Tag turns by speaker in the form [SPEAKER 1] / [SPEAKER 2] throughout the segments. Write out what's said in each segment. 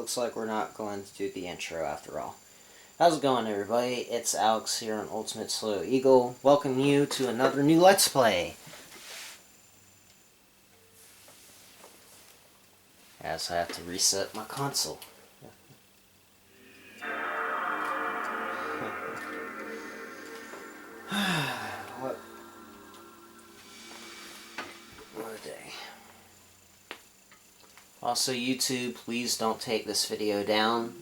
[SPEAKER 1] looks like we're not going to do the intro after all. How's it going, everybody? It's Alex here on Ultimate Slow Eagle. Welcome you to another new Let's Play. As I have to reset my console. What a day. Also, YouTube, please don't take this video down,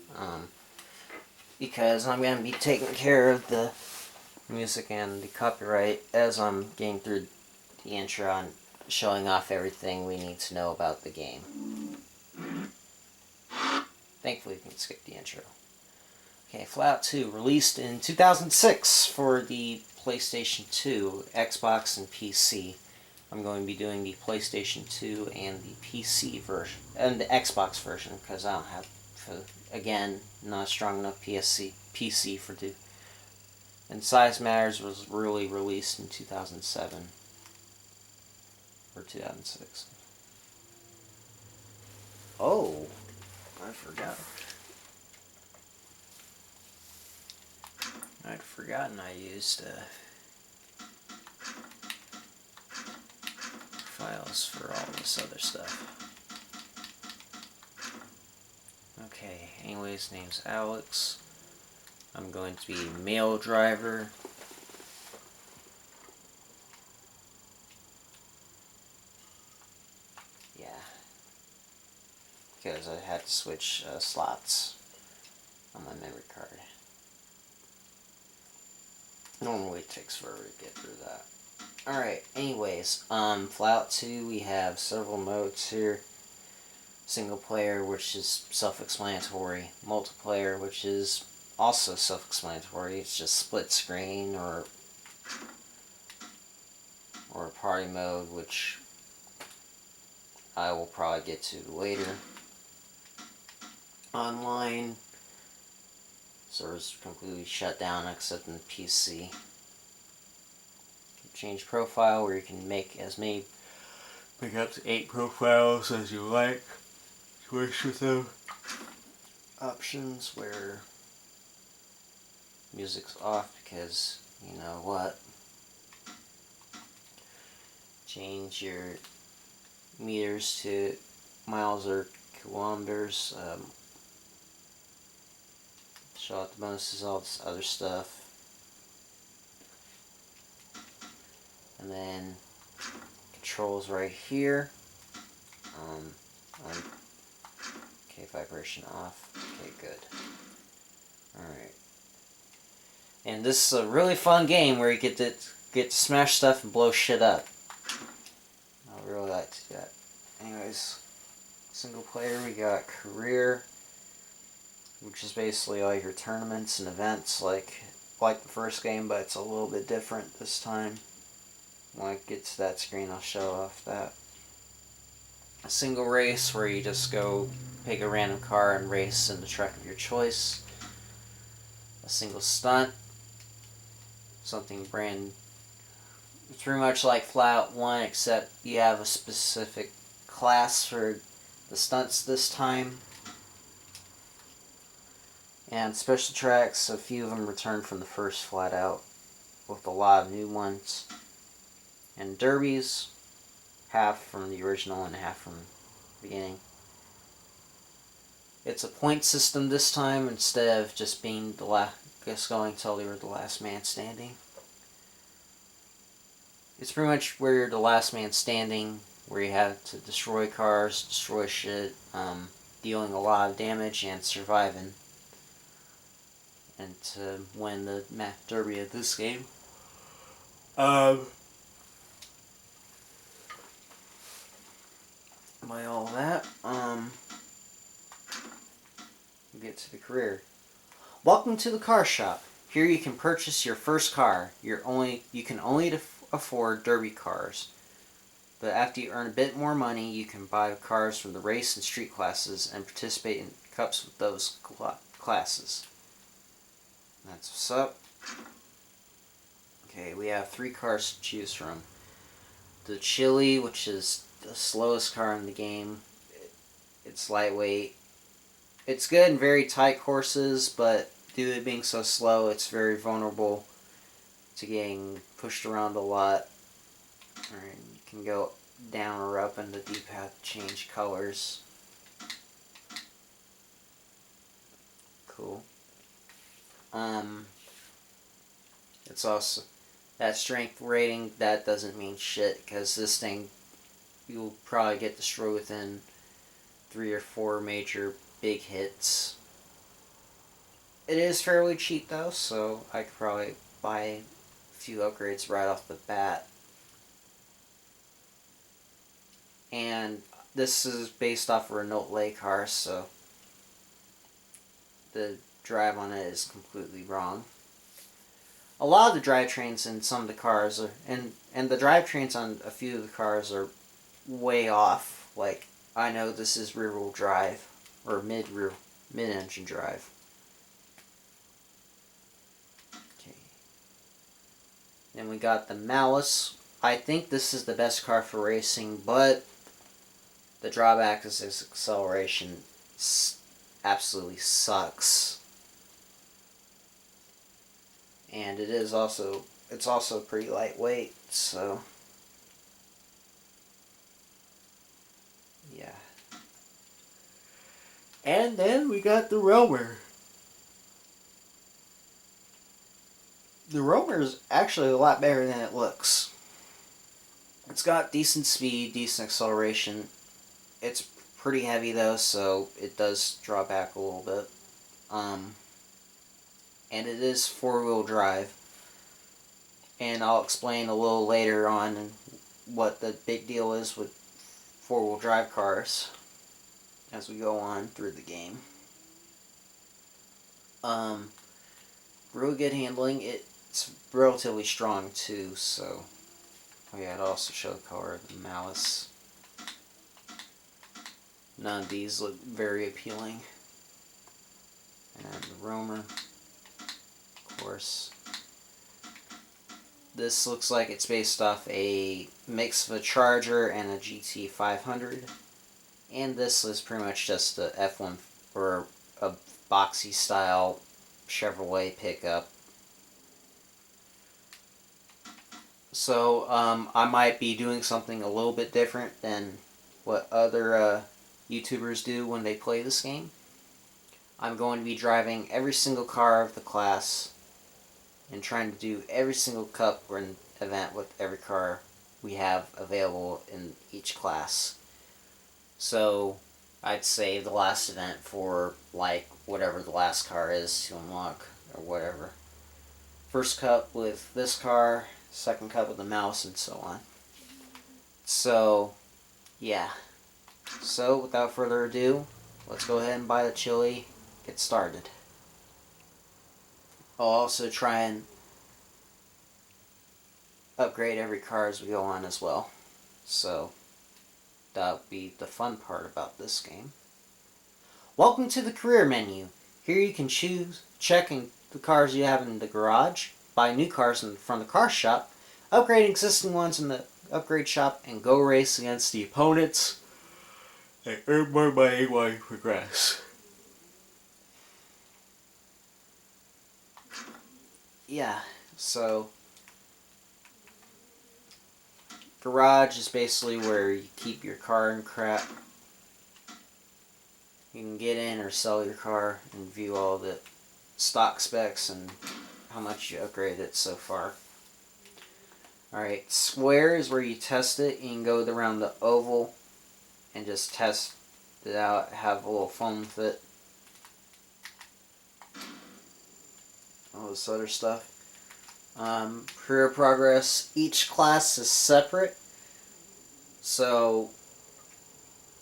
[SPEAKER 1] because I'm going to be taking care of the music and the copyright as I'm getting through the intro and showing off everything we need to know about the game. Thankfully, we can skip the intro. Okay, Flatout 2, released in 2006 for the PlayStation 2, Xbox, and PC. I'm going to be doing the PlayStation 2 and the PC version, and the Xbox version, because I don't have, again, not a strong enough PC for do. And Size Matters was really released in 2007, or 2006. Oh, I forgot. I'd forgotten I used files for all this other stuff. Okay, anyways, name's Alex. I'm going to be male driver. Yeah. Because I had to switch slots on my memory card. Normally it takes forever to get through that. Alright, anyways, Flatout 2, we have several modes here. Single player, which is self-explanatory. Multiplayer, which is also self-explanatory. It's just split screen or party mode, which I will probably get to later. Online, servers completely shut down except in the PC. Change profile, where you can make up to 8 profiles as you like. Switch with them. Options where music's off because you know what. Change your meters to miles or kilometers. Show out the bonuses, all this other stuff. And then controls right here. Okay, vibration off. Okay, good. Alright. And this is a really fun game where you get to smash stuff and blow shit up. I really like to do that. Anyways, single player, we got career, which is basically like your tournaments and events like the first game, but it's a little bit different this time. When I get to that screen, I'll show off that. A single race, where you just go pick a random car and race in the truck of your choice. A single stunt, something it's pretty much like Flatout 1, except you have a specific class for the stunts this time. And special tracks, a few of them returned from the first Flatout, with a lot of new ones. And derbies, half from the original and half from the beginning. It's a point system this time instead of just being going until they were the last man standing. It's pretty much where you're the last man standing, where you have to destroy cars, destroy shit, dealing a lot of damage and surviving. And to win the derby of this game. By all that, get to the career. Welcome to the car shop. Here you can purchase your first car. You can only afford derby cars. But after you earn a bit more money, you can buy cars from the race and street classes and participate in cups with those classes. That's what's up. Okay, we have 3 cars to choose from. The Chili, which is the slowest car in the game. It's lightweight. It's good in very tight courses, but due to it being so slow, it's very vulnerable to getting pushed around a lot. Alright, you can go down or up in the D-pad to change colors. Cool. It's also that strength rating, that doesn't mean shit, because this thing, you'll probably get destroyed within 3 or 4 major big hits. It is fairly cheap though, so I could probably buy a few upgrades right off the bat. And this is based off a Renault Lay car, so the drive on it is completely wrong. A lot of the drivetrains in some of the cars are, and the drivetrains on a few of the cars are way off. Like, I know this is rear-wheel drive, or mid-engine drive. Okay. Then we got the Malice. I think this is the best car for racing, but the drawback is its acceleration absolutely sucks. And it's also pretty lightweight, so yeah. And then we got the Roamer. The Roamer is actually a lot better than it looks. It's got decent speed, decent acceleration. It's pretty heavy though, so it does draw back a little bit. And it is 4-wheel drive. And I'll explain a little later on what the big deal is with 4-wheel drive cars as we go on through the game. Really good handling. It's relatively strong too, so yeah, I'd also show the color of the Malice. None of these look very appealing. And the Roamer, of course. This looks like it's based off a mix of a Charger and a GT 500. And this is pretty much just a F1 or a boxy style Chevrolet pickup. So I might be doing something a little bit different than what other YouTubers do when they play this game. I'm going to be driving every single car of the class and trying to do every single cup or event with every car we have available in each class. So I'd save the last event for like whatever the last car is to unlock or whatever. First cup with this car, second cup with the Mouse, and so on. So yeah. So without further ado, let's go ahead and buy the chili, get started. I'll also try and upgrade every car as we go on as well. So that'll be the fun part about this game. Welcome to the career menu. Here you can choose, check the cars you have in the garage, buy new cars from the car shop, upgrade existing ones in the upgrade shop, and go race against the opponents and earn more money while you progress. Yeah, so garage is basically where you keep your car and crap. You can get in or sell your car and view all the stock specs and how much you upgraded it so far. Alright, square is where you test it. You can go around the oval and just test it out, have a little fun with it. All this other stuff. Career progress. Each class is separate. So,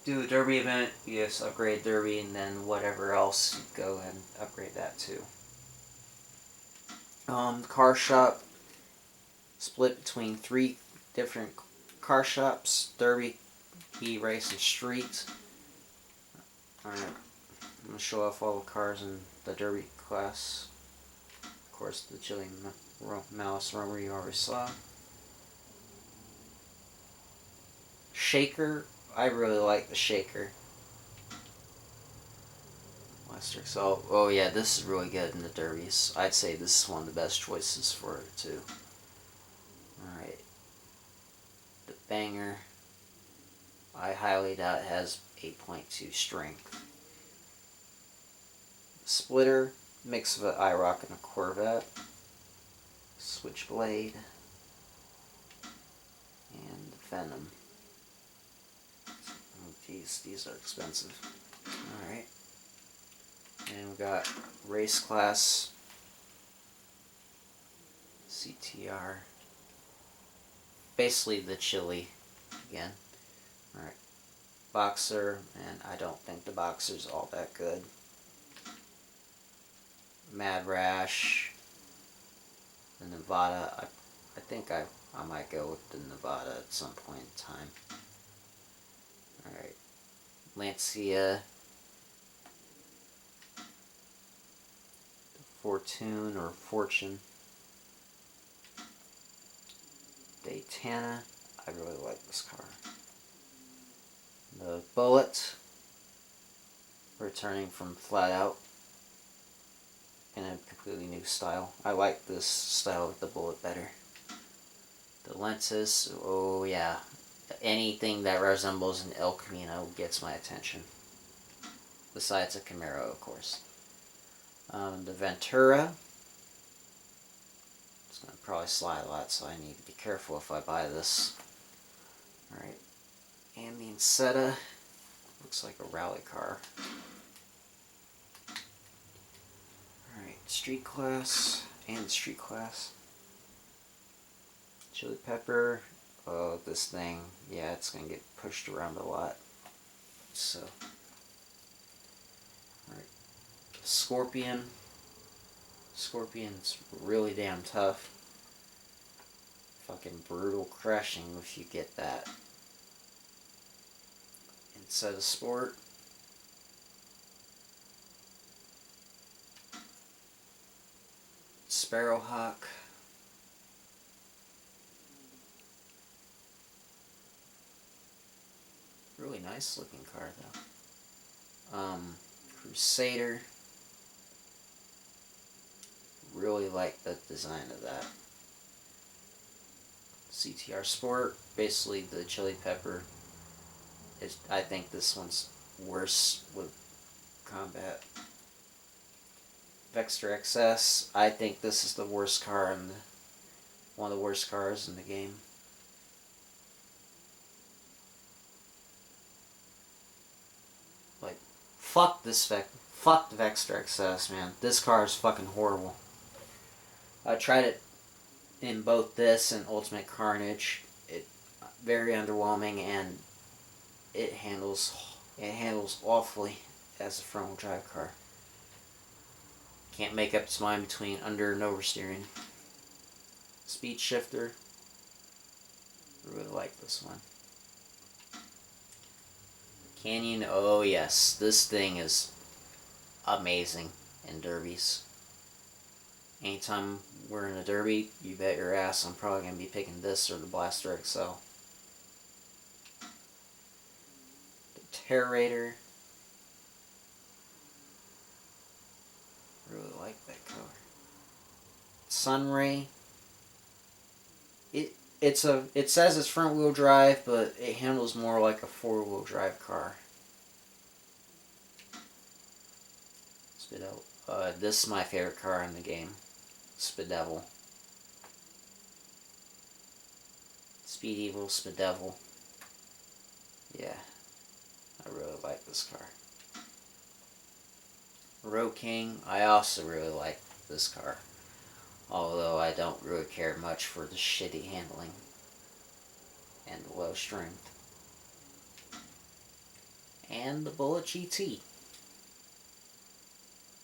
[SPEAKER 1] do the Derby event, you just upgrade Derby, and then whatever else, you go ahead and upgrade that too. Car shop, split between 3 different car shops: Derby, E-Race, and Street. Alright, I'm going to show off all the cars in the Derby class. Of course, the chili Malice Roamer you already saw. Shaker, I really like the Shaker. Blaster XL. Oh yeah, this is really good in the derbies. I'd say this is one of the best choices for it too. Alright. The Banger. I highly doubt it has 8.2 strength. Splitter. Mix of an IROC and a Corvette. Switchblade. And Venom. Oh, geez, these are expensive. Alright. And we got Race Class. CTR. Basically the Chili again. Alright. Boxer, and I don't think the Boxer's all that good. Mad Rash. The Nevada. I think I might go with the Nevada at some point in time. Alright. Lancia. Fortune or Fortune. Daytona. I really like this car. The Bullet. Returning from Flatout. In a completely new style. I like this style of the Bullet better. The Lenses. Oh yeah. Anything that resembles an El Camino gets my attention. Besides a Camaro, of course. The Ventura. It's going to probably slide a lot, so I need to be careful if I buy this. Alright. And the Incetta. Looks like a rally car. Alright, Street Class. And Street Class. Chili Pepper. Oh, this thing. Yeah, it's going to get pushed around a lot. So. Alright. Scorpion. Scorpion's really damn tough. Fucking brutal crushing if you get that. Inside of Sport. Sparrowhawk. Really nice looking car though. Crusader. Really like the design of that. CTR Sport, basically the Chili Pepper. I think this one's worse with combat. Vexter XS, I think this is the worst car in one of the worst cars in the game. Like, fuck the Vexter XS, man. This car is fucking horrible. I tried it in both this and Ultimate Carnage. It very underwhelming, and it handles awfully as a front-wheel drive car. Can't make up its mind between under and oversteering. Speed shifter. Really like this one. Canyon. Oh yes, this thing is amazing in derbies. Anytime we're in a derby, you bet your ass I'm probably going to be picking this or the Blaster XL. The Terrator. Really like that car. Sunray. It says it's front wheel drive, but it handles more like a 4-wheel drive car. Spidevil. This is my favorite car in the game. Spidevil. Speed Evil, Spidevil. Yeah. I really like this car. Road King. I also really like this car. Although I don't really care much for the shitty handling and the low strength. And the Bullet GT.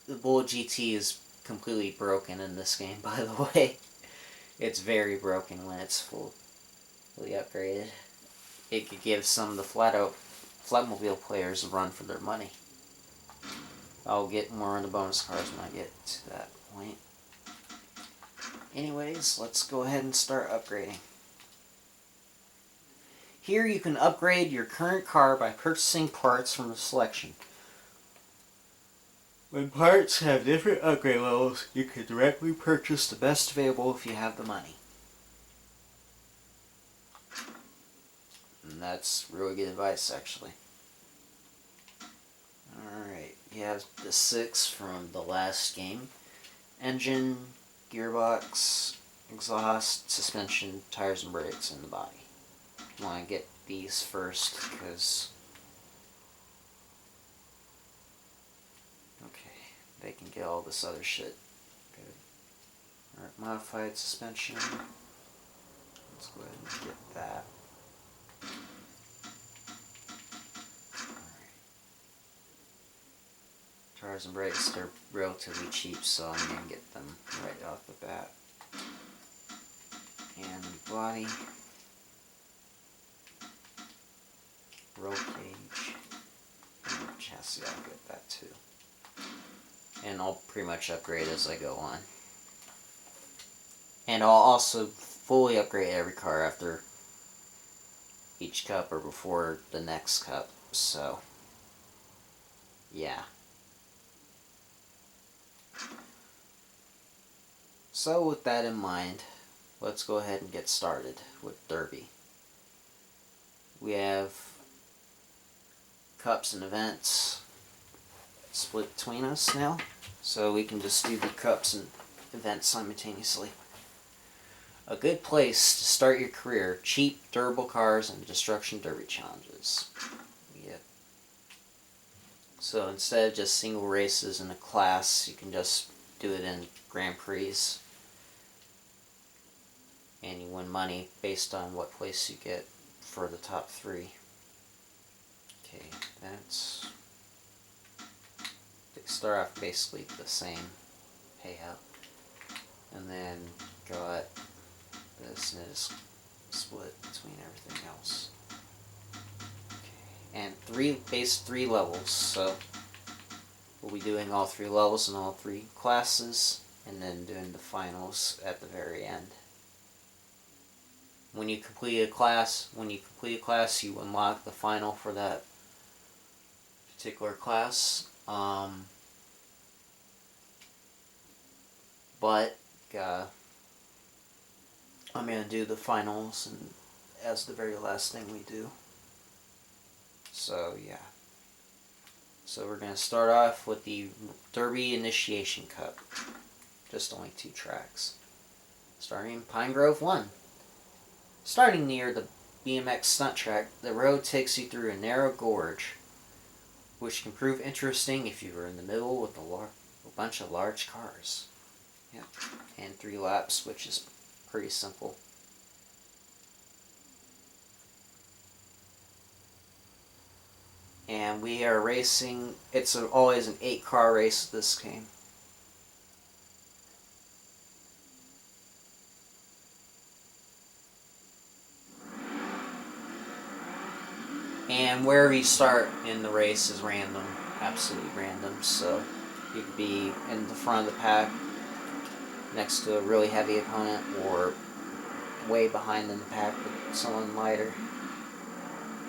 [SPEAKER 1] The Bullet GT is completely broken in this game, by the way. It's very broken when it's fully upgraded. It could give some of the Flatmobile players a run for their money. I'll get more on the bonus cars when I get to that point. Anyways, let's go ahead and start upgrading. Here you can upgrade your current car by purchasing parts from the selection. When parts have different upgrade levels, you can directly purchase the best available if you have the money. And that's really good advice, actually. Alright, you have the 6 from the last game. Engine, gearbox, exhaust, suspension, tires and brakes, and the body. You want to get these first, because... okay, they can get all this other shit. Good. Alright, modified suspension. Let's go ahead and get that. Tires and brakes, they're relatively cheap, so I'm going to get them right off the bat. And the body, roll cage, and the chassis, I'll get that too. And I'll pretty much upgrade as I go on. And I'll also fully upgrade every car after each cup or before the next cup, so yeah. So with that in mind, let's go ahead and get started with Derby. We have cups and events split between us now, so we can just do the cups and events simultaneously. A good place to start your career: cheap, durable cars and destruction derby challenges. Yep. So instead of just single races in a class, you can just do it in Grand Prix. And you win money based on what place you get for the top 3. Okay, that's... they start off basically the same payout. And then got this, and it's split between everything else. Okay, and three levels, so we'll be doing all 3 levels in all 3 classes, and then doing the finals at the very end. When you complete a class, you unlock the final for that particular class. But I'm gonna do the finals and as the very last thing we do. So yeah. So we're gonna start off with the Derby Initiation Cup. Just only 2 tracks. Starting in Pine Grove 1. Starting near the BMX stunt track, the road takes you through a narrow gorge, which can prove interesting if you are in the middle with a bunch of large cars. Yep. And 3 laps, which is pretty simple. And we are racing, it's always an 8-car race this game. And wherever you start in the race is random, absolutely random. So you could be in the front of the pack next to a really heavy opponent, or way behind in the pack with someone lighter,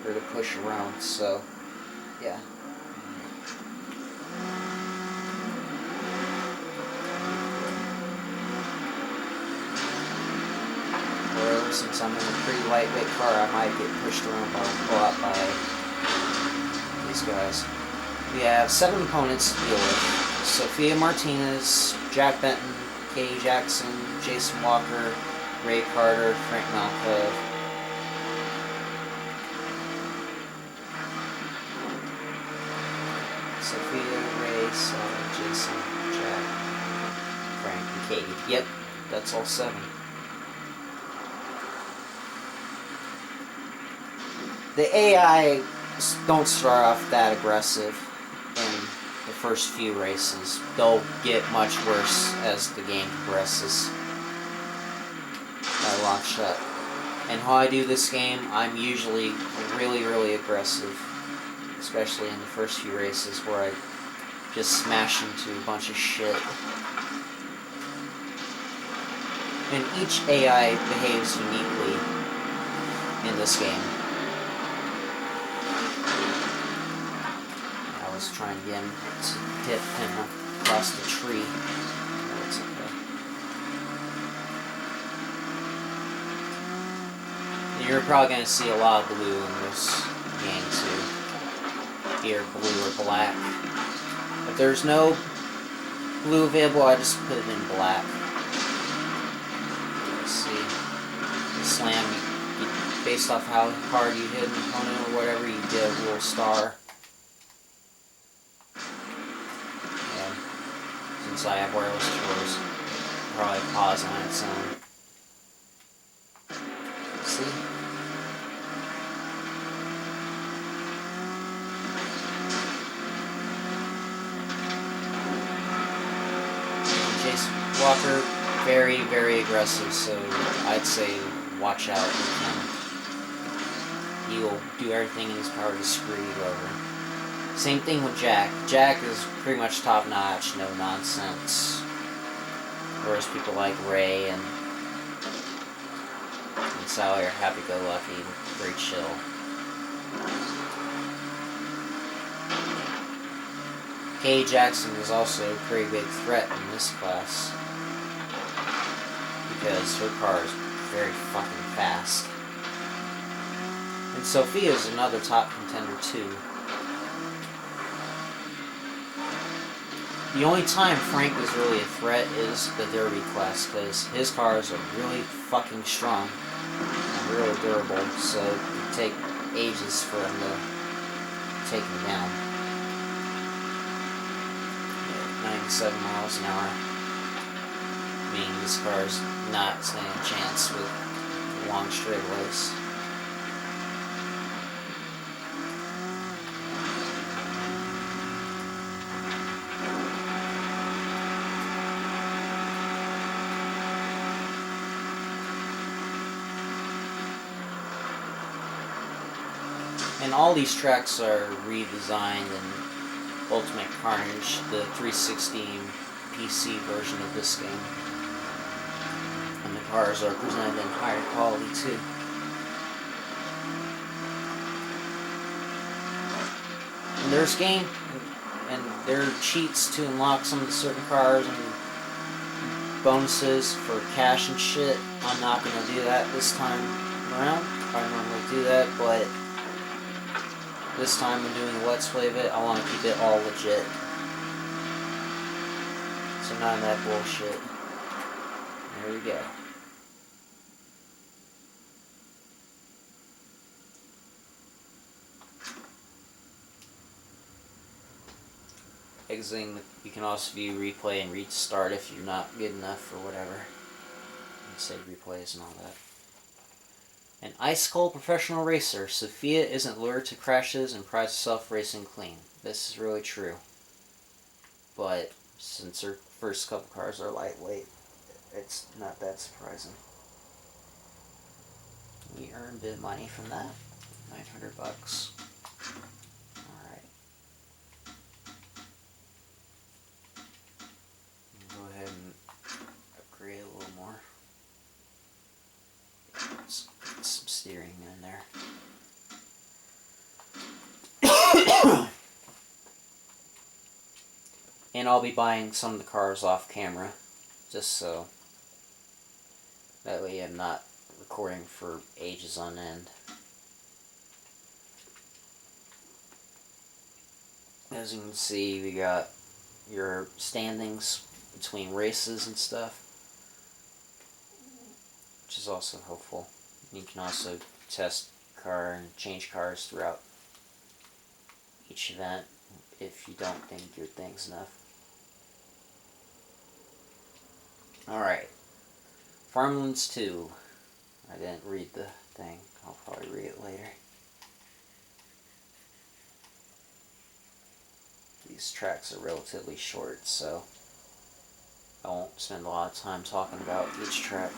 [SPEAKER 1] or to push around. So yeah. Or since I'm in a pretty lightweight car, I might get pushed around a lot by these guys. We have 7 opponents to deal with: Sophia Martinez, Jack Benton, Katie Jackson, Jason Walker, Ray Carter, Frank Malkov. Sophia, Ray, Sally, Jason, Jack, Frank, and Katie. Yep, that's all 7. The AI don't start off that aggressive in the first few races. They'll get much worse as the game progresses. I lock shut. And how I do this game, I'm usually really, really aggressive, especially in the first few races where I just smash into a bunch of shit. And each AI behaves uniquely in this game. was trying to get him to hit him across the tree. Oh, it's okay. You're probably going to see a lot of blue in this game too. Either blue or black. If there's no blue available, I just put it in black. Let's see. The slam, based off how hard you hit an opponent or whatever, you get a little star. Yeah. Since I have wireless controls, probably pause on its own. See? Chase Walker, very, very aggressive, so I'd say watch out. He will do everything in his power to screw you over. Same thing with Jack. Jack is pretty much top notch, no nonsense. Whereas people like Ray and Sally are happy-go-lucky, very chill. Kay Jackson is also a pretty big threat in this class because her car is very fucking fast. And Sophia is another top contender too. The only time Frank is really a threat is the Derby class, because his cars are really fucking strong and really durable, so it can take ages for him to take him down. 97 miles an hour. I mean, this car's not standing a chance with long straightaways. And all these tracks are redesigned in Ultimate Carnage, the 360 PC version of this game. And the cars are presented in higher quality too. And there's game, and there are cheats to unlock some of the certain cars and bonuses for cash and shit. I'm not going to do that this time around. I normally do that, but this time I'm doing a Let's Play of it. I want to keep it all legit. So none of that bullshit. There we go. Exiting, you can also view replay and restart if you're not good enough or whatever. And save replays and all that. An ice-cold professional racer, Sophia isn't lured to crashes and prides herself racing clean. This is really true. But since her first couple cars are lightweight, it's not that surprising. We earned a bit of money from that. 900 bucks. Alright. Go ahead and upgrade a little more. Let's get some steering in there. And I'll be buying some of the cars off camera, just so that way I'm not recording for ages on end. As you can see, we got your standings between races and stuff, which is also helpful. You can also test car and change cars throughout each event if you don't think your thing's enough. Alright, Farmlands 2. I didn't read the thing. I'll probably read it later. These tracks are relatively short, so I won't spend a lot of time talking about each track.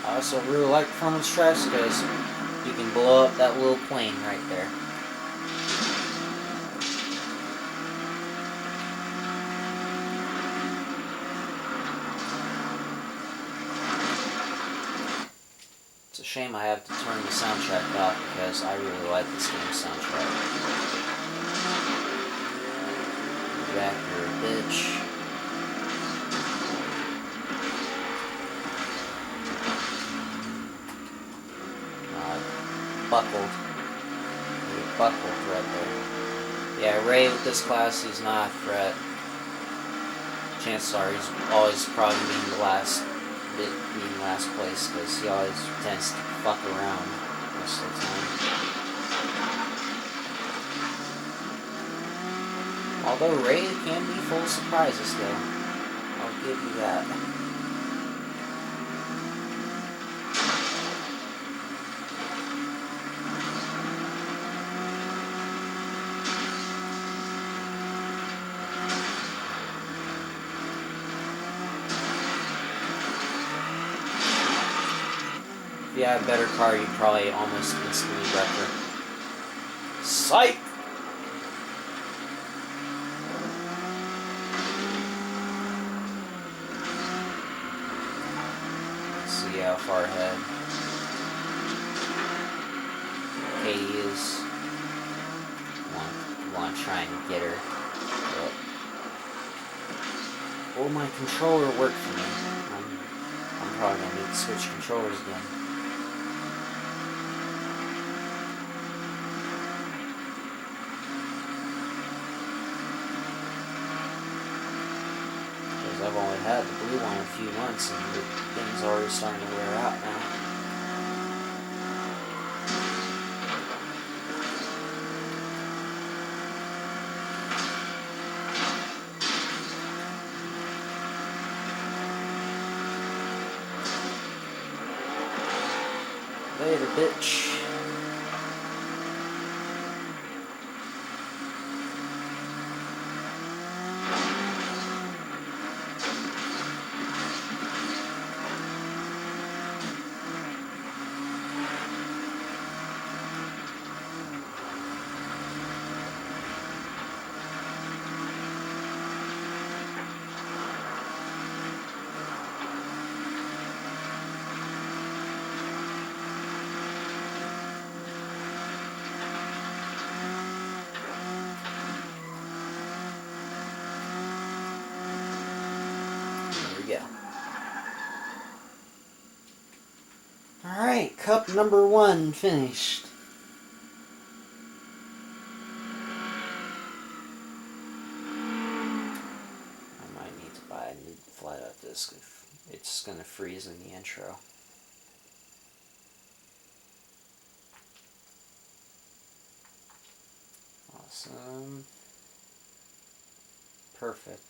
[SPEAKER 1] I also really like performance tracks because you can blow up that little plane right there. shame I have to turn the soundtrack off because I really like this game's soundtrack. Jack, you're a bitch. Buckled. He buckled right there. Yeah, Ray with this class, he's not a threat. Chances are he's always probably being last place because he always tends to fuck around most of the time. Although Ray can be full of surprises though. I'll give you that. If you had a better car, you'd probably almost instantly wreck her. Psych! Let's see how far ahead Katie is. Want to try and get her. But will my controller work for me? I'm probably going to need to switch controllers again. I've only had the blue one a few months and the thing's already starting to wear out now. Later, bitch. Yeah. Alright, cup number 1 finished. I might need to buy a new Flatout disc if it's gonna freeze in the intro. Awesome. Perfect.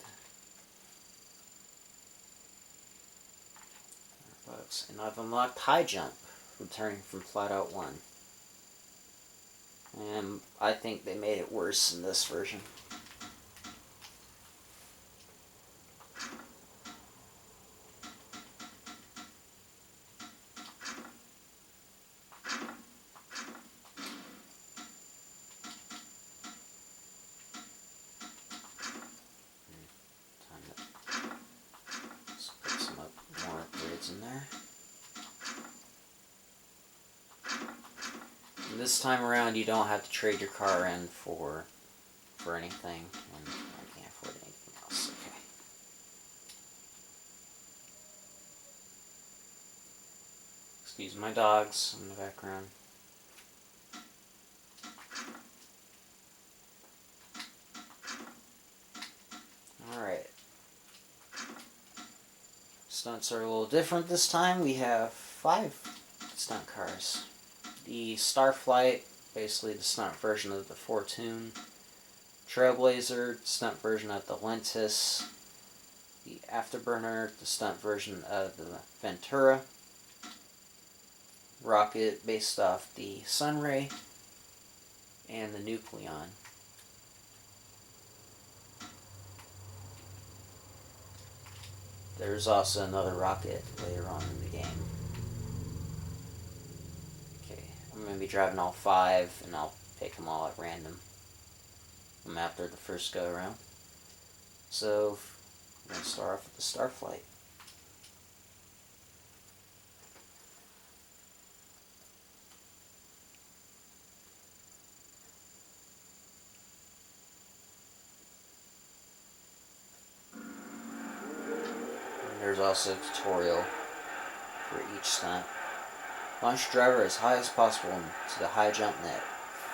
[SPEAKER 1] And I've unlocked High Jump, returning from Flatout 1. And I think they made it worse in this version. Time to let's put some more upgrades in there. And this time around, you don't have to trade your car in for anything, and I can't afford anything else. Okay. Excuse my dogs in the background. Alright. Stunts are a little different this time. We have 5 stunt cars. The Starflight, basically the stunt version of the Fortune. Trailblazer, stunt version of the Lentis. The Afterburner, the stunt version of the Ventura. Rocket, based off the Sunray. And the Nucleon. There's also another rocket later on in the game. Okay, I'm going to be driving all 5, and I'll pick them all at random. I'm after the first go around. So, I'm going to start off with the Starflight. There's also a tutorial for each stunt. Launch driver as high as possible to the high jump net.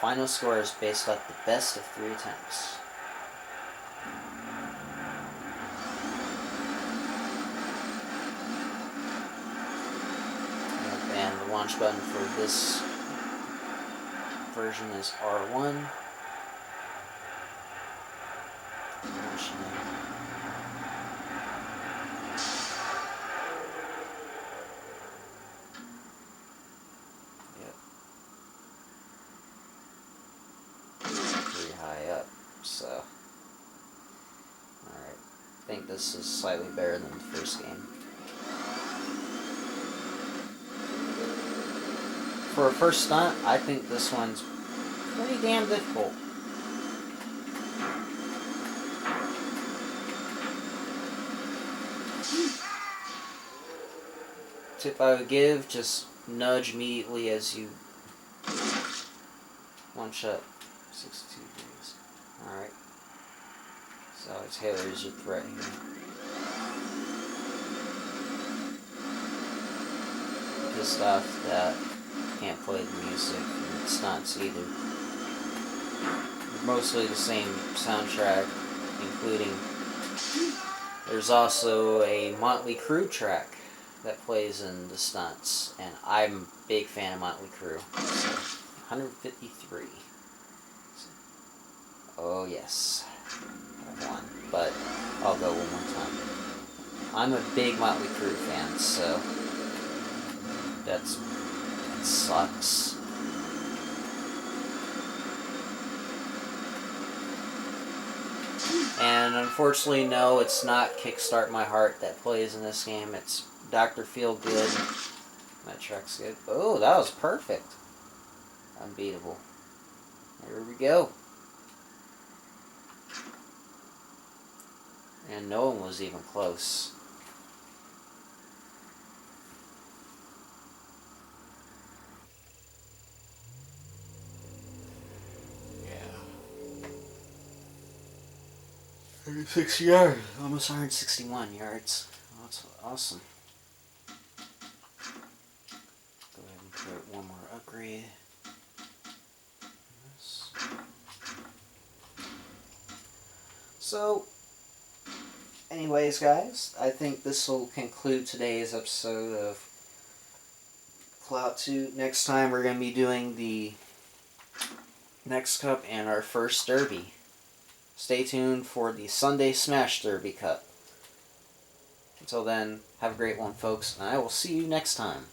[SPEAKER 1] Final score is based off the best of 3 attempts. And the launch button for this version is R1. Pretty high up, so alright. I think this is slightly better than the first game. For a first stunt, I think this one's pretty damn difficult. Tip I would give, just nudge immediately as you launch up 62 degrees. Alright. So Taylor's your threat here. Pissed off that can't play the music and the stunts either. Mostly the same soundtrack, including there's also a Motley Crue track that plays in the stunts, and I'm a big fan of Motley Crue. So 153. Oh yes, I won, but I'll go one more time. I'm a big Motley Crue fan, so that sucks. And unfortunately, no, it's not Kickstart My Heart that plays in this game. It's Dr. Feelgood. That track's good. Oh, that was perfect. Unbeatable. There we go. And no one was even close. Yeah. 36 yards. Almost 161 yards. Oh, that's awesome. Go ahead and put one more upgrade. So, anyways, guys, I think this will conclude today's episode of Flatout. Next time we're going to be doing the next cup and our first derby. Stay tuned for the Sunday Smash Derby Cup. Until then, have a great one, folks, and I will see you next time.